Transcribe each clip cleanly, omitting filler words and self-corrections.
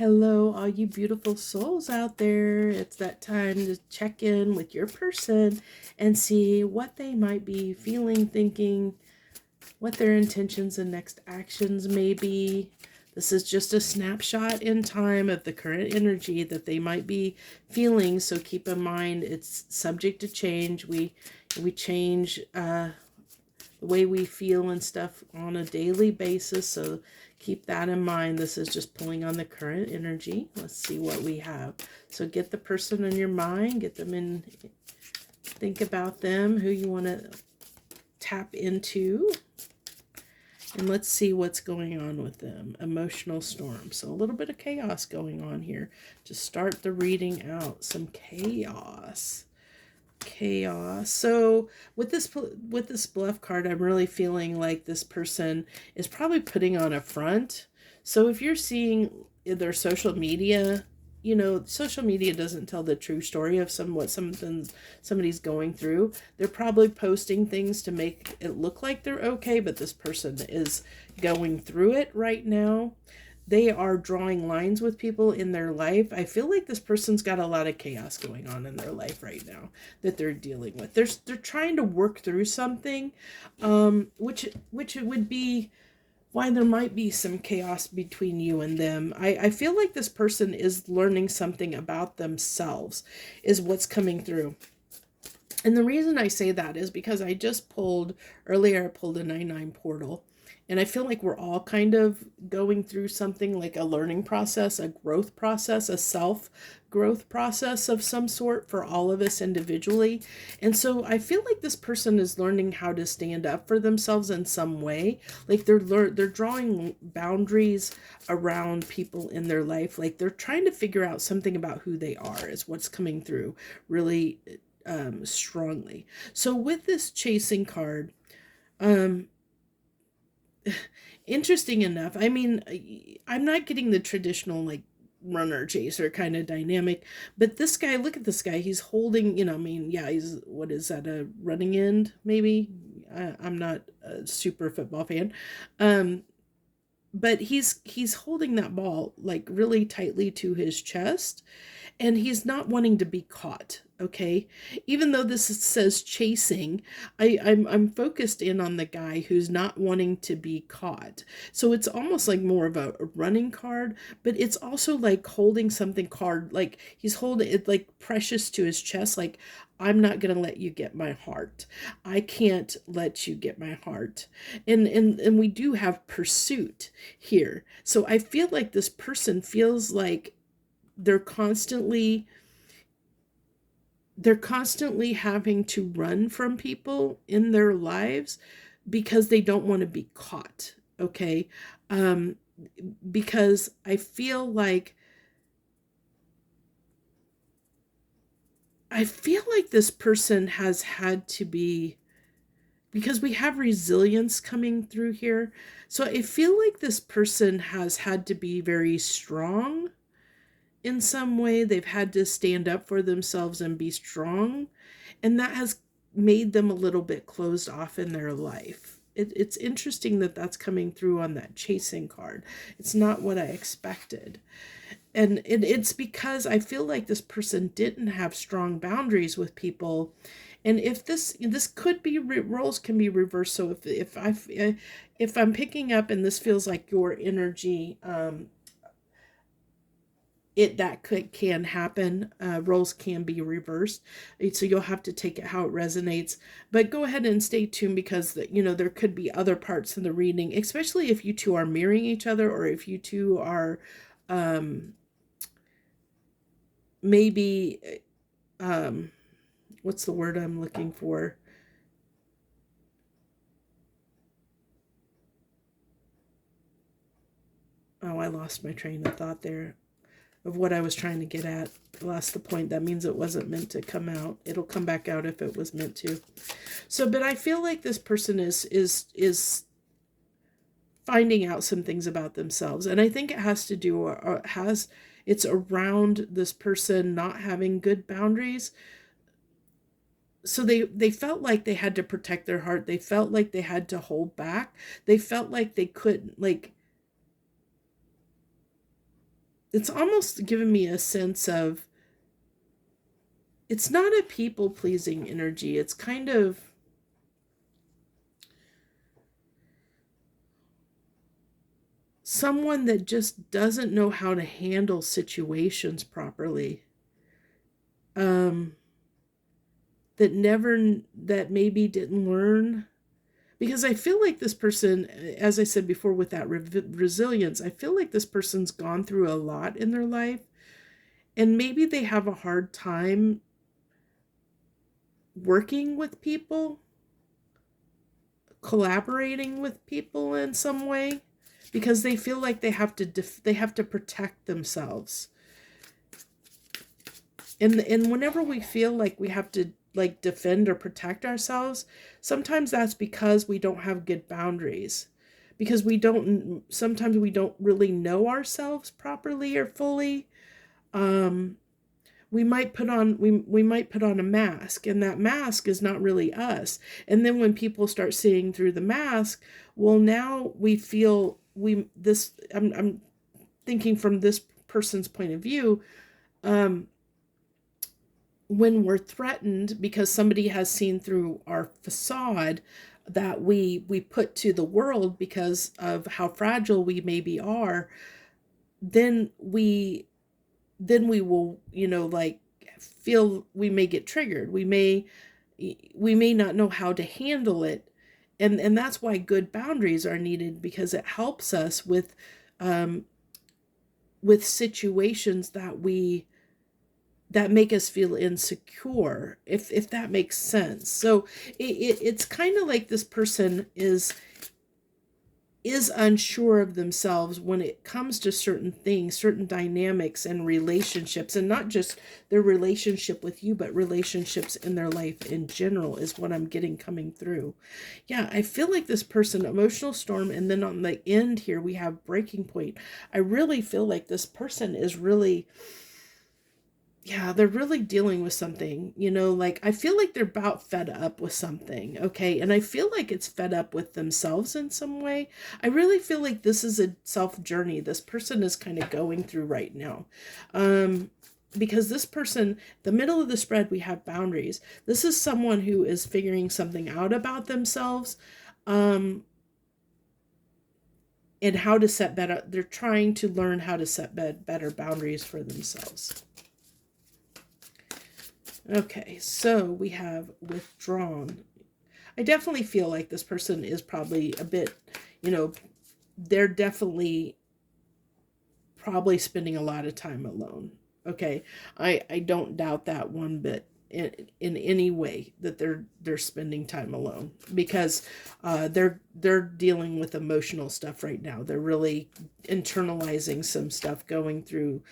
Hello, all you beautiful souls out there. It's that time to check in with your person and see what they might be feeling, thinking, what their intentions and next actions may be. This is just a snapshot in time of the current energy that they might be feeling. So keep in mind it's subject to change. We change the way we feel and stuff on a daily basis. So keep that in mind. This is just pulling on the current energy. Let's see what we have. So get the person in your mind, get them in, think about them, who you want to tap into. And let's see what's going on with them. Emotional storm. So a little bit of chaos going on here. To start the reading out, some chaos. So with this bluff card, I'm really feeling like this person is probably putting on a front. So if you're seeing their social media, social media doesn't tell the true story of somebody's going through. They're probably posting things to make it look like they're okay, but this person is going through it right now. They are drawing lines with people in their life. I feel like this person's got a lot of chaos going on in their life right now that they're dealing with. They're trying to work through something, which it would be why there might be some chaos between you and them. I feel like this person is learning something about themselves, is what's coming through. And the reason I say that is because I pulled a 9-9 portal. And I feel like we're all kind of going through something like a learning process, a growth process, a self-growth process of some sort for all of us individually. And so I feel like this person is learning how to stand up for themselves in some way. Like they're drawing boundaries around people in their life. Like they're trying to figure out something about who they are is what's coming through really strongly. So with this chasing card, interesting enough, I mean, I'm not getting the traditional like runner chaser kind of dynamic, but this guy, look at this guy, he's holding, he's, what is that, a running end maybe? I'm not a super football fan, but he's holding that ball like really tightly to his chest, and he's not wanting to be caught. Okay, even though this says chasing, I'm focused in on the guy who's not wanting to be caught. So it's almost like more of a running card, but it's also like holding something card, like he's holding it like precious to his chest, like I'm not gonna let you get my heart. I can't let you get my heart. And we do have pursuit here. So I feel like this person feels like they're constantly having to run from people in their lives because they don't want to be caught. Okay. Because I feel like this person has had to be, because we have resilience coming through here. So I feel like this person has had to be very strong in some way. They've had to stand up for themselves and be strong. And that has made them a little bit closed off in their life. It's interesting that that's coming through on that chasing card. It's not what I expected. And it's because I feel like this person didn't have strong boundaries with people. And if this could be, roles can be reversed. So if I'm picking up and this feels like your energy, can happen. Roles can be reversed, so you'll have to take it how it resonates. But go ahead and stay tuned, because there could be other parts in the reading, especially if you two are mirroring each other, or if you two are maybe what's the word I'm looking for? Oh, I lost my train of thought there of what I was trying to get at. I lost the point. That means it wasn't meant to come out. It'll come back out if it was meant to. So, but I feel like this person is finding out some things about themselves, and I think it has to do, or it's around this person not having good boundaries. So they felt like they had to protect their heart. They felt like they had to hold back. They felt like they couldn't, like it's almost given me a sense of, it's not a people pleasing energy. It's kind of someone that just doesn't know how to handle situations properly. Um, that maybe didn't learn. Because I feel like this person, as I said before, with that resilience, I feel like this person's gone through a lot in their life, and maybe they have a hard time working with people, collaborating with people in some way, because they feel like they have to protect themselves. And whenever we feel like we have to like defend or protect ourselves, sometimes that's because we don't have good boundaries, because sometimes we don't really know ourselves properly or fully. um we might put on a mask, and that mask is not really us. And then when people start seeing through the mask, well, now we feel we this I'm thinking from this person's point of view. um when we're threatened because somebody has seen through our facade that we put to the world because of how fragile we maybe are, then we will, like, feel we may get triggered. We may not know how to handle it. And that's why good boundaries are needed, because it helps us um with situations that make us feel insecure, if that makes sense. So it's kind of like this person is unsure of themselves when it comes to certain things, certain dynamics and relationships, and not just their relationship with you, but relationships in their life in general, is what I'm getting coming through. Yeah, I feel like this person, emotional storm, and then on the end here we have breaking point. I really feel like this person is really, yeah, they're really dealing with something, like I feel like they're about fed up with something, okay? And I feel like it's fed up with themselves in some way. I really feel like this is a self journey this person is kind of going through right now. Um, because this person, the middle of the spread, we have boundaries. This is someone who is figuring something out about themselves, um, and how to set better, they're trying to learn how to set better boundaries for themselves. Okay, so we have withdrawn. I definitely feel like this person is probably a bit, you know, they're definitely probably spending a lot of time alone. Okay, I don't doubt that one bit in any way that they're spending time alone, because they're dealing with emotional stuff right now. They're really internalizing some stuff, going through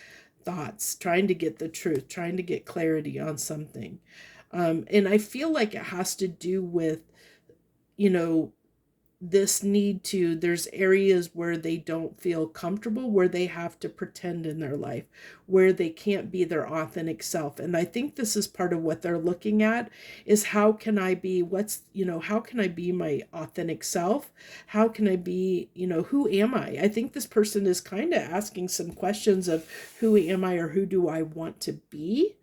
thoughts, trying to get the truth, trying to get clarity on something. And I feel like it has to do with, you know, this need to, there's areas where they don't feel comfortable, where they have to pretend in their life, where they can't be their authentic self. And I think this is part of what they're looking at, is how can I be, how can I be my authentic self? How can I be, who am I? I think this person is kind of asking some questions of who am I, or who do I want to be?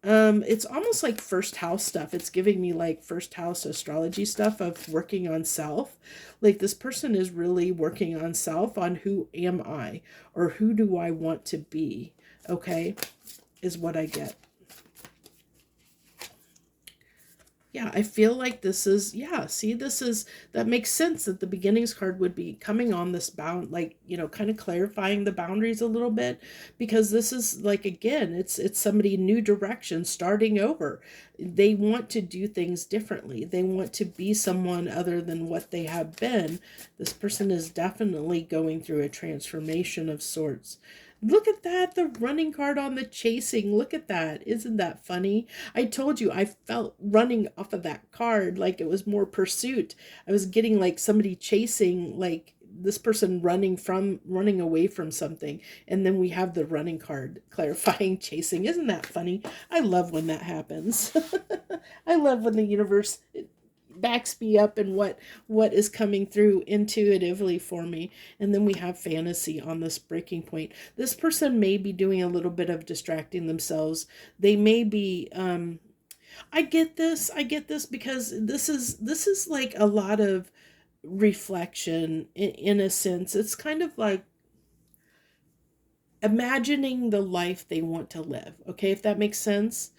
It's almost like first house stuff. It's giving me like first house astrology stuff of working on self. Like this person is really working on self, on who am I, or who do I want to be. Okay, is what I get. Yeah, I feel like this is, yeah, see, that makes sense that the beginnings card would be coming on this bound, like, kind of clarifying the boundaries a little bit, because this is like, again, it's somebody, new direction, starting over. They want to do things differently. They want to be someone other than what they have been. This person is definitely going through a transformation of sorts. Look at that, the running card on the chasing. Look at that. Isn't that funny? I told you I felt running off of that card like it was more pursuit. I was getting like somebody chasing, like this person running away from something. And then we have the running card clarifying chasing. Isn't that funny? I love when that happens. I love when the universe backs me up in what is coming through intuitively for me. And then we have fantasy on this breaking point. This person may be doing a little bit of distracting themselves. They may be I get this because this is like a lot of reflection in a sense. It's kind of like imagining the life they want to live. Okay, if that makes sense.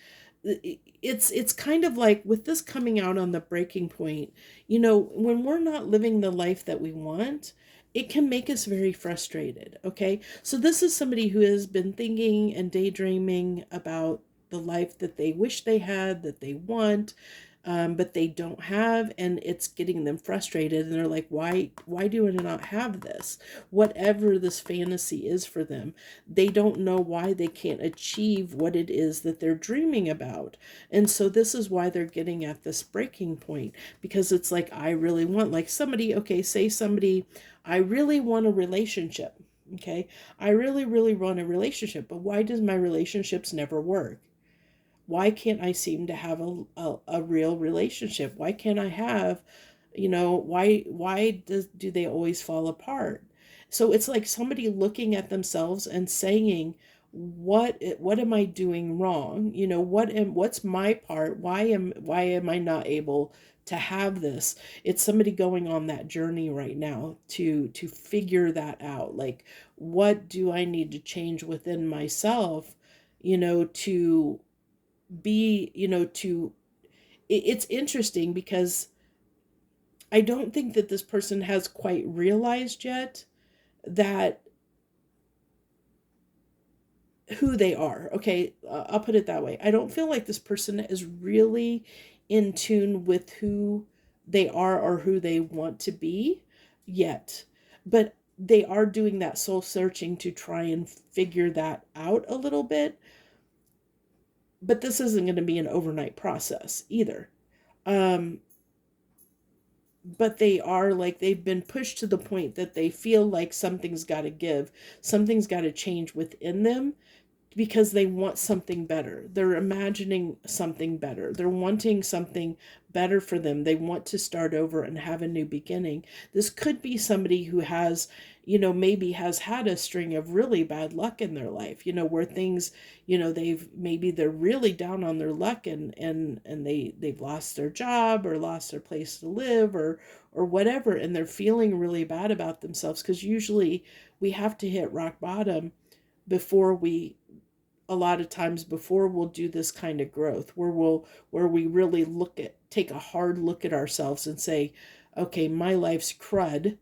It's kind of like with this coming out on the breaking point, when we're not living the life that we want, it can make us very frustrated. Okay, so this is somebody who has been thinking and daydreaming about the life that they wish they had, that they want, but they don't have, and it's getting them frustrated. And they're like, why do I not have this? Whatever this fantasy is for them, they don't know why they can't achieve what it is that they're dreaming about. And so this is why they're getting at this breaking point, because it's like, I really want, like somebody, okay, say somebody, I really want a relationship. Okay, I really, really want a relationship, but why does my relationships never work? Why can't I seem to have a real relationship? Why can't I have, why do they always fall apart? So it's like somebody looking at themselves and saying, what am I doing wrong? What's my part? Why am I not able to have this? It's somebody going on that journey right now to figure that out. Like, what do I need to change within myself, to be, it's interesting because I don't think that this person has quite realized yet that who they are. Okay, I'll put it that way. I don't feel like this person is really in tune with who they are or who they want to be yet. But they are doing that soul searching to try and figure that out a little bit. But this isn't going to be an overnight process either. Um, but they are like, they've been pushed to the point that they feel like something's got to give, something's got to change within them, because they want something better. They're imagining something better. They're wanting something better for them. They want to start over and have a new beginning. This could be somebody who has, maybe has had a string of really bad luck in their life, where things, they're really down on their luck, and they've lost their job or lost their place to live, or whatever, and they're feeling really bad about themselves, because usually we have to hit rock bottom before we a lot of times before we'll do this kind of growth, where we really take a hard look at ourselves and say, okay, my life's crud.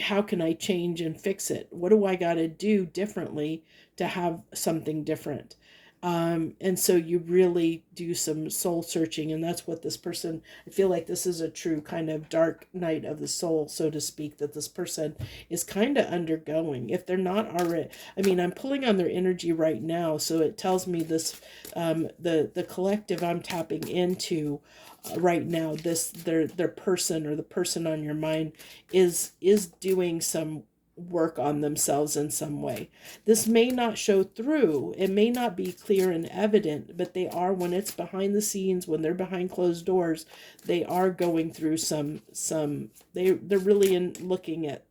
How can I change and fix it? What do I got to do differently to have something different? And so you really do some soul searching, and that's what this person, I feel like this is a true kind of dark night of the soul, so to speak, that this person is kind of undergoing. If they're not already, I mean, I'm pulling on their energy right now, so it tells me this, the collective I'm tapping into right now, this their person, or the person on your mind, is doing some work on themselves in some way. This may not show through, it may not be clear and evident, but they are, when it's behind the scenes, when they're behind closed doors, they are going through they're really looking at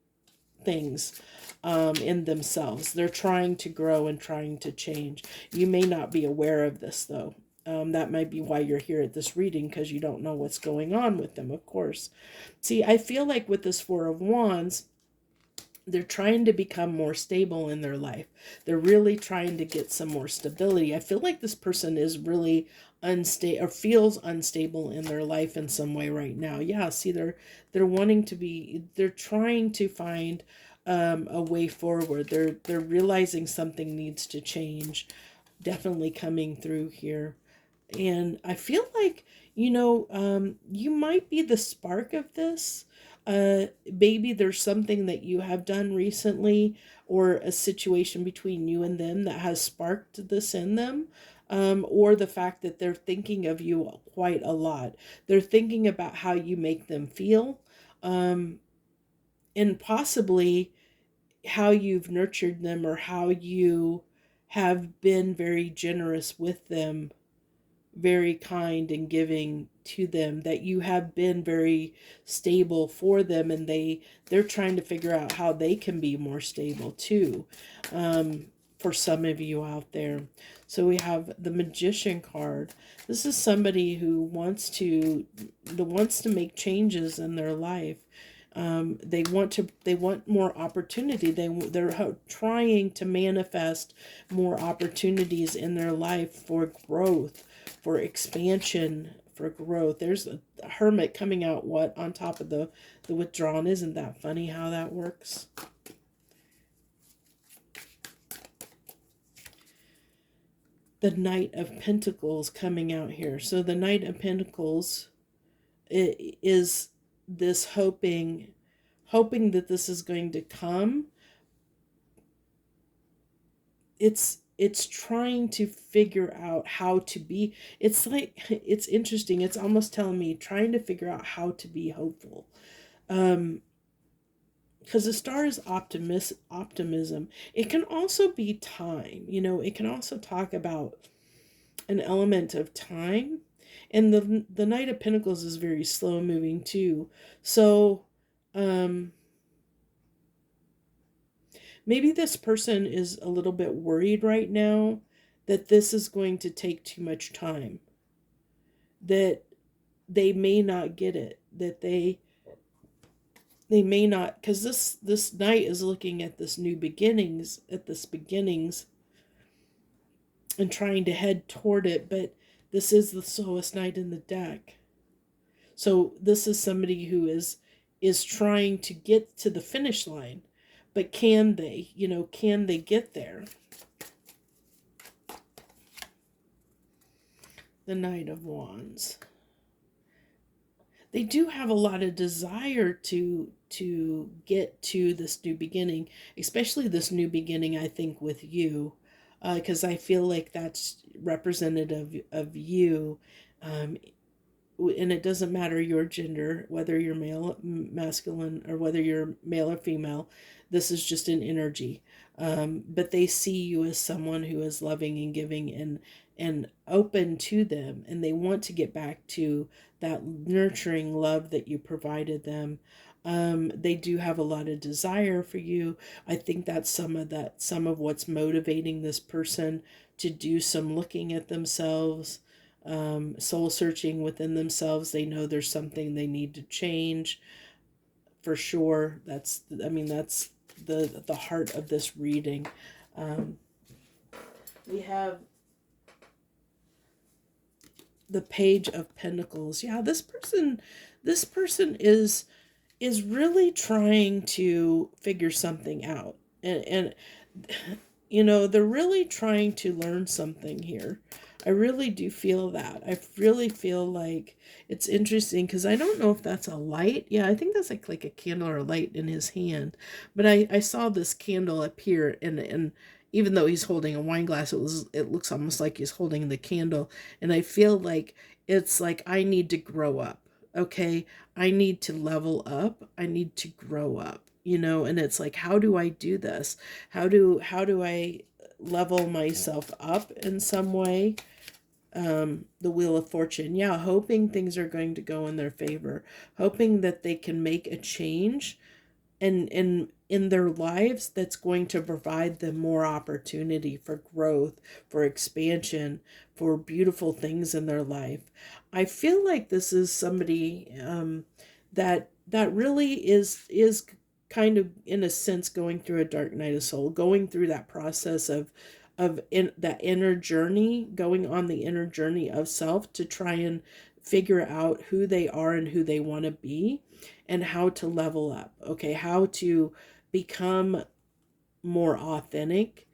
things in themselves. They're trying to grow and trying to change. You may not be aware of this though. That might be why you're here at this reading, because you don't know what's going on with them, of course. See, I feel like with this Four of Wands, they're trying to become more stable in their life. They're really trying to get some more stability. I feel like this person is really unstable, or feels unstable in their life in some way right now. Yeah, see, they're wanting to be, they're trying to find a way forward. They're realizing something needs to change. Definitely coming through here. And I feel like, you might be the spark of this. Maybe there's something that you have done recently, or a situation between you and them, that has sparked this in them. Or the fact that they're thinking of you quite a lot. They're thinking about how you make them feel, and possibly how you've nurtured them, or how you have been very generous with them very kind and giving to them, that you have been very stable for them, and they're trying to figure out how they can be more stable too, for some of you out there. So we have the Magician card. This is somebody who wants to make changes in their life. They want more opportunity. They're trying to manifest more opportunities in their life for growth, for expansion, for growth. There's a Hermit coming out what on top of the withdrawn. Isn't that funny how that works? The Knight of Pentacles coming out here. So the Knight of Pentacles is this hoping that this is going to come. It's trying to figure out how to be. It's like, it's interesting. It's almost telling me trying to figure out how to be hopeful. Because the star is optimism. It can also be time. It can also talk about an element of time. And the Knight of Pentacles is very slow moving too. So maybe this person is a little bit worried right now that this is going to take too much time, that they may not get it, that they may not, because this knight is looking at this beginnings, and trying to head toward it, but this is the slowest knight in the deck. So this is somebody who is trying to get to the finish line, but can they get there? The Knight of Wands. They do have a lot of desire to get to this new beginning, especially this new beginning, I think, with you, because I feel like that's representative of you. And it doesn't matter your gender, whether you're male, masculine, or whether you're male or female. This is just an energy. But they see you as someone who is loving and giving and open to them, and they want to get back to that nurturing love that you provided them. They do have a lot of desire for you. I think that's some of what's motivating this person to do some looking at themselves, soul searching within themselves. They know there's something they need to change, for sure. That's the heart of this reading. We have the Page of Pentacles. Yeah, this person is really trying to figure something out, and they're really trying to learn something here. I really do feel that. I really feel like it's interesting, because I don't know if that's a light. Yeah, I think that's like a candle or a light in his hand. But I saw this candle appear, and even though he's holding a wine glass, it looks almost like he's holding the candle. And I feel like it's like, I need to grow up. Okay, I need to level up. I need to grow up. And it's like, how do I do this? How do I level myself up in some way? The Wheel of Fortune. Yeah, hoping things are going to go in their favor, hoping that they can make a change and in their lives that's going to provide them more opportunity for growth, for expansion, for beautiful things in their life. I feel like this is somebody that really is kind of, in a sense, going through a dark night of soul, going through that process of that inner journey, going on the inner journey of self to try and figure out who they are and who they want to be, and how to level up. Okay, how to become more authentic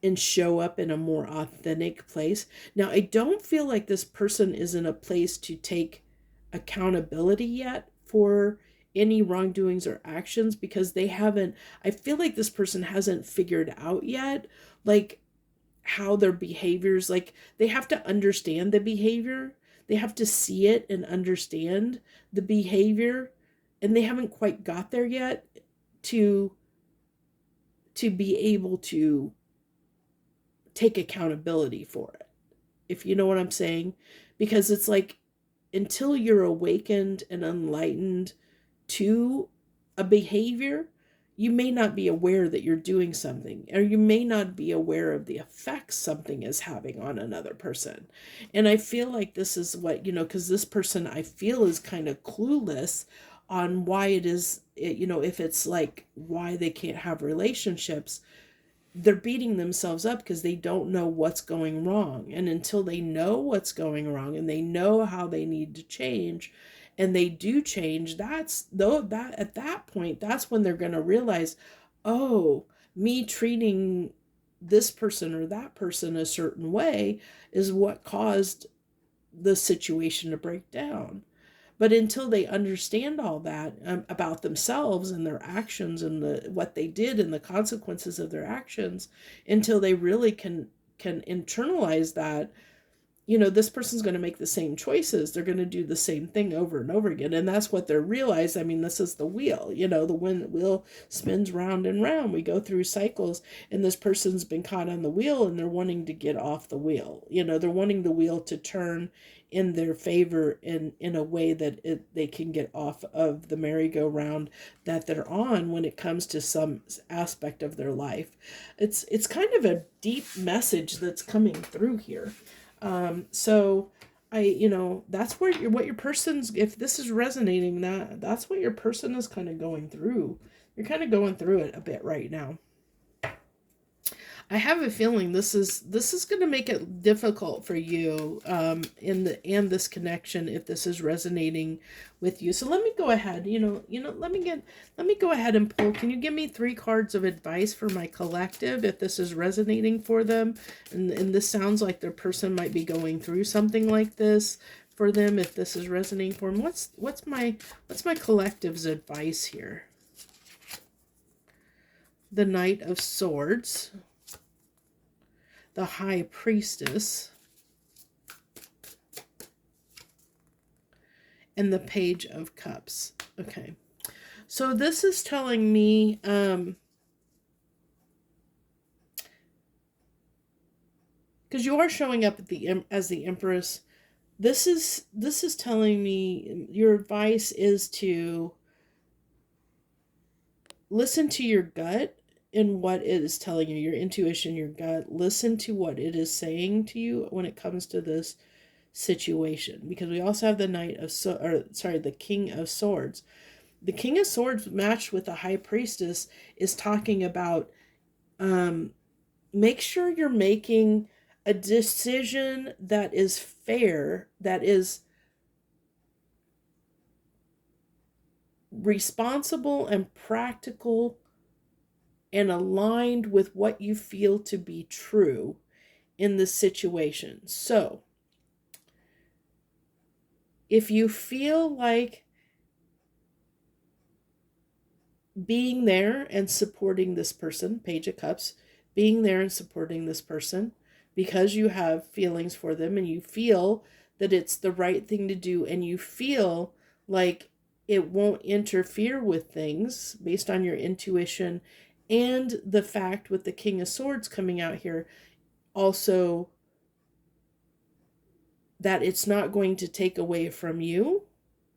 and show up in a more authentic place. Now, I don't feel like this person is in a place to take accountability yet for any wrongdoings or actions, because I feel like this person hasn't figured out yet, like, how their behaviors, like, they have to understand the behavior. They have to see it and understand the behavior, and they haven't quite got there yet to be able to take accountability for it. if you know what I'm saying. Because it's like, until you're awakened and enlightened to a behavior, you may not be aware that you're doing something, or you may not be aware of the effects something is having on another person. And I feel like this is what, because this person, I feel, is kind of clueless on why it is, if it's like why they can't have relationships. They're beating themselves up because they don't know what's going wrong. And until they know what's going wrong and they know how they need to change, and they do change, that's though that at that point, that's when they're going to realize, oh, me treating this person or that person a certain way is what caused the situation to break down. But until they understand all that, about themselves and their actions and what they did and the consequences of their actions, until they really can internalize that, this person's going to make the same choices. They're going to do the same thing over and over again. And that's what they're realized. I mean, this is the wheel, the wheel spins round and round. We go through cycles, and this person's been caught on the wheel and they're wanting to get off the wheel. They're wanting the wheel to turn in their favor in a way that they can get off of the merry-go-round that they're on when it comes to some aspect of their life. It's kind of a deep message that's coming through here. So that's what your person's, if this is resonating, that's what your person is kind of going through. You're kind of going through it a bit right now. I have a feeling this is going to make it difficult for you, in this connection, if this is resonating with you. So let me go ahead, let me go ahead and pull. Can you give me 3 cards of advice for my collective if this is resonating for them? And this sounds like their person might be going through something like this for them. If this is resonating for them, what's my collective's advice here? The Knight of Swords, the High Priestess, and the Page of Cups. Okay. So this is telling me, because you are showing up as the Empress, this is telling me your advice is to listen to your gut and what it is telling you, your intuition, your gut. Listen to what it is saying to you when it comes to this situation, because we also have the the King of Swords. The King of Swords matched with the High Priestess is talking about, make sure you're making a decision that is fair, that is responsible and practical and aligned with what you feel to be true in this situation. So, if you feel like being there and supporting this person, Page of Cups, being there and supporting this person because you have feelings for them and you feel that it's the right thing to do, and you feel like it won't interfere with things based on your intuition, and the fact with the King of Swords coming out here also that it's not going to take away from you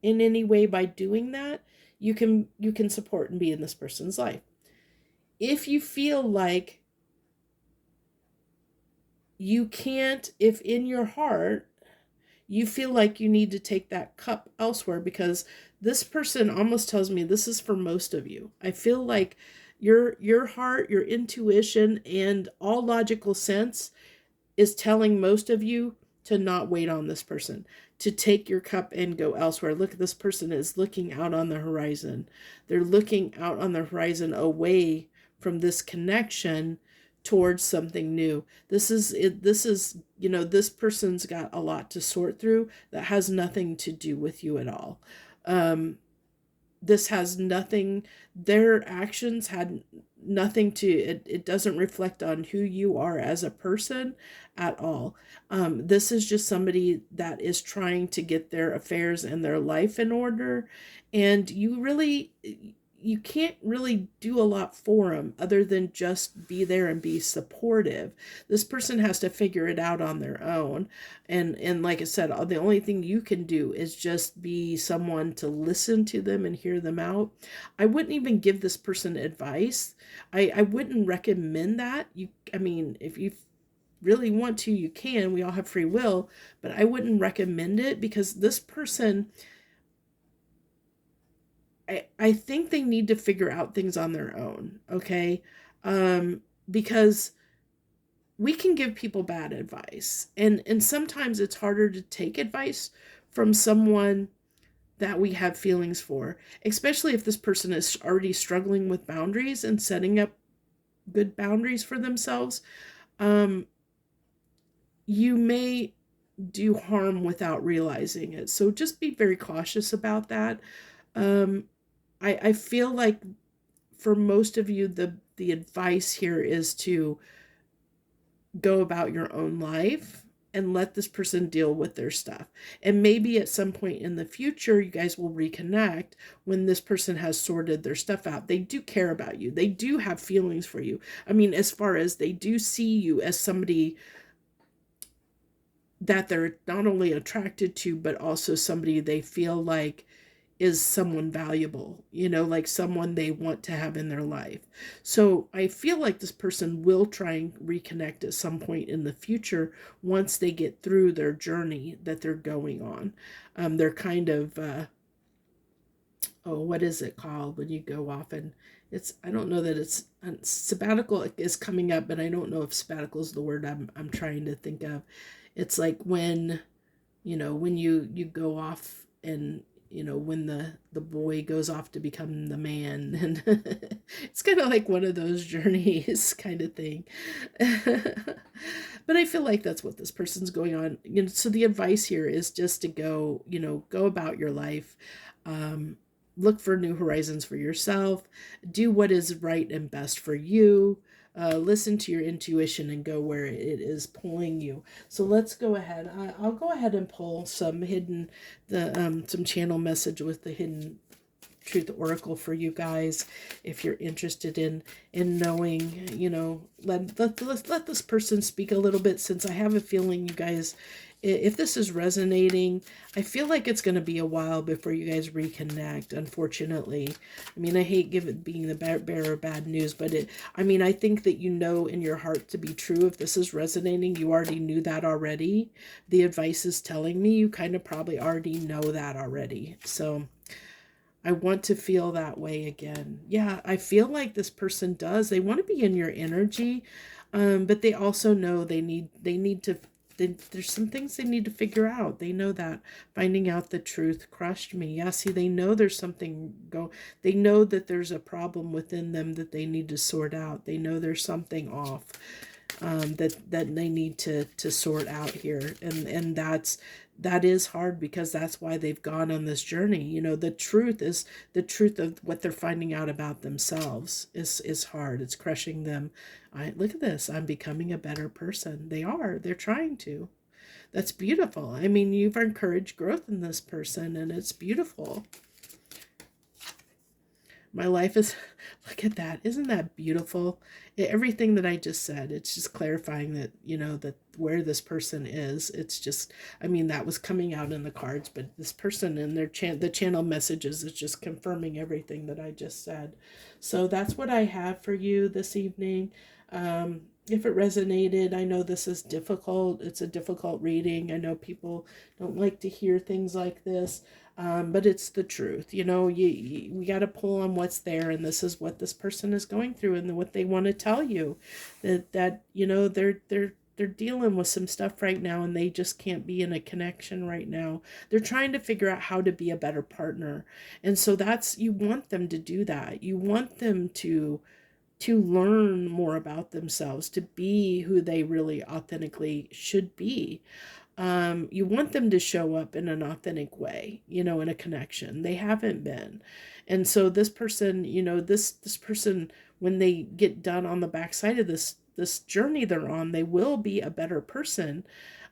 in any way by doing that, you can support and be in this person's life. If you feel like you can't, if in your heart you feel like you need to take that cup elsewhere, because this person almost tells me this is for most of you. I feel like your heart, your intuition, and all logical sense is telling most of you to not wait on this person, to take your cup and go elsewhere. Look, this person is looking out on the horizon. They're looking out on the horizon away from this connection towards something new. This is this person's got a lot to sort through that has nothing to do with you at all. This has nothing, their actions had nothing to, it doesn't reflect on who you are as a person at all. This is just somebody that is trying to get their affairs and their life in order. And you really, you can't really do a lot for them other than just be there and be supportive. This person has to figure it out on their own. And like I said, the only thing you can do is just be someone to listen to them and hear them out. I wouldn't even give this person advice. I wouldn't recommend that. I mean, if you really want to, you can. We all have free will, but I wouldn't recommend it because this person, I think they need to figure out things on their own, okay? Because we can give people bad advice, and sometimes it's harder to take advice from someone that we have feelings for, especially if this person is already struggling with boundaries and setting up good boundaries for themselves. You may do harm without realizing it. So just be very cautious about that. Um, I feel like for most of you, the advice here is to go about your own life and let this person deal with their stuff. And maybe at some point in the future, you guys will reconnect when this person has sorted their stuff out. They do care about you. They do have feelings for you. I mean, as far as they do see you as somebody that they're not only attracted to, but also somebody they feel like is someone valuable, like someone they want to have in their life. So I feel like this person will try and reconnect at some point in the future once they get through their journey that they're going on. They're kind of, what is it called when you go off and I don't know that it's sabbatical is coming up, but I don't know if sabbatical is the word I'm trying to think of. It's like when, when you go off and, when the boy goes off to become the man, and it's kind of like one of those journeys kind of thing. But I feel like that's what this person's going on. So the advice here is just to go, go about your life. Look for new horizons for yourself. Do what is right and best for you. Listen to your intuition and go where it is pulling you. So let's go ahead. I'll go ahead and pull some some channel message with the Hidden Truth Oracle for you guys, if you're interested in knowing. Let this person speak a little bit, since I have a feeling you guys, if this is resonating, I feel like it's going to be a while before you guys reconnect, unfortunately. I mean, I hate being the bearer of bad news, but I think that in your heart to be true. If this is resonating, you already knew that already. The advice is telling me you kind of probably already know that already. So I want to feel that way again. Yeah, I feel like this person does. They want to be in your energy, but they also know they need to. There's some things they need to figure out. They know that finding out the truth crushed me. Yeah, see, they know there's something they know that there's a problem within them that they need to sort out. They know there's something off that they need to sort out here. And that is hard, because that's why they've gone on this journey. The truth of what they're finding out about themselves is hard. It's crushing them. Look at this. I'm becoming a better person. They're trying to. That's beautiful. I mean, you've encouraged growth in this person, and it's beautiful. My life is, look at that. Isn't that beautiful? Everything that I just said, it's just clarifying that, that where this person is. It's just, that was coming out in the cards, but this person and the channel messages is just confirming everything that I just said. So that's what I have for you this evening. If it resonated, I know this is difficult. It's a difficult reading. I know people don't like to hear things like this. But it's the truth. We got to pull on what's there, and this is what this person is going through, and what they want to tell you, that they're dealing with some stuff right now, and they just can't be in a connection right now. They're trying to figure out how to be a better partner, and so you want them to do that. You want them to learn more about themselves, to be who they really authentically should be. You want them to show up in an authentic way, in a connection. They haven't been. And so this person, this person, when they get done on the backside of this journey they're on, they will be a better person.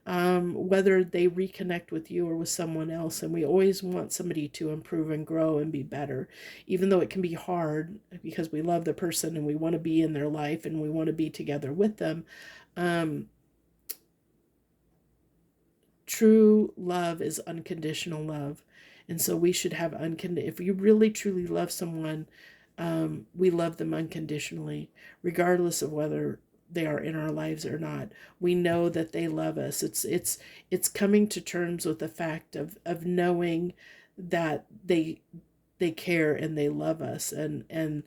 whether they reconnect with you or with someone else. And we always want somebody to improve and grow and be better, even though it can be hard because we love the person and we want to be in their life and we want to be together with them. Um, True love is unconditional love. And so we should have unconditional, if you really truly love someone, we love them unconditionally, regardless of whether they are in our lives or not. We know that they love us. It's coming to terms with the fact of knowing that they care and they love us, and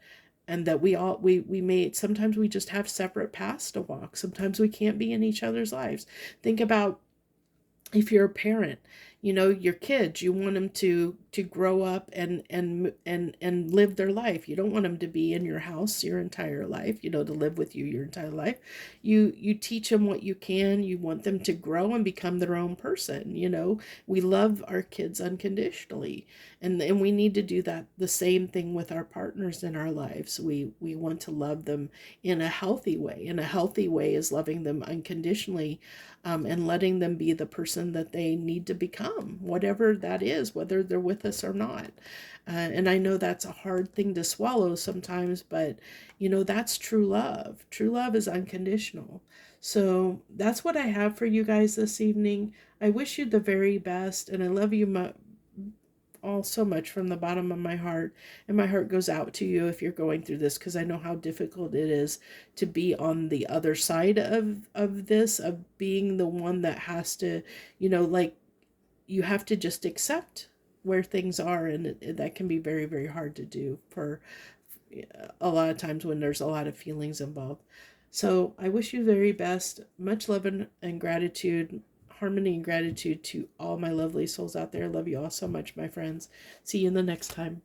that we may, sometimes we just have separate paths to walk. Sometimes we can't be in each other's lives. Think about, if you're a parent, your kids, you want them to grow up and live their life. You don't want them to be in your house your entire life, to live with you your entire life. You teach them what you can. You want them to grow and become their own person. We love our kids unconditionally, and we need to do that, the same thing with our partners in our lives. We want to love them in a healthy way, and a healthy way is loving them unconditionally, and letting them be the person that they need to become, whatever that is, whether they're with us or not. And I know that's a hard thing to swallow sometimes, but that's true love. True love is unconditional. So that's what I have for you guys this evening. I wish you the very best, and I love you all so much from the bottom of my heart. And my heart goes out to you if you're going through this, because I know how difficult it is to be on the other side of this, of being the one that has to, like, you have to just accept where things are, and that can be very, very hard to do for a lot of times when there's a lot of feelings involved. So I wish you the very best. Much love and gratitude, harmony and gratitude to all my lovely souls out there. Love you all so much, my friends. See you in the next time.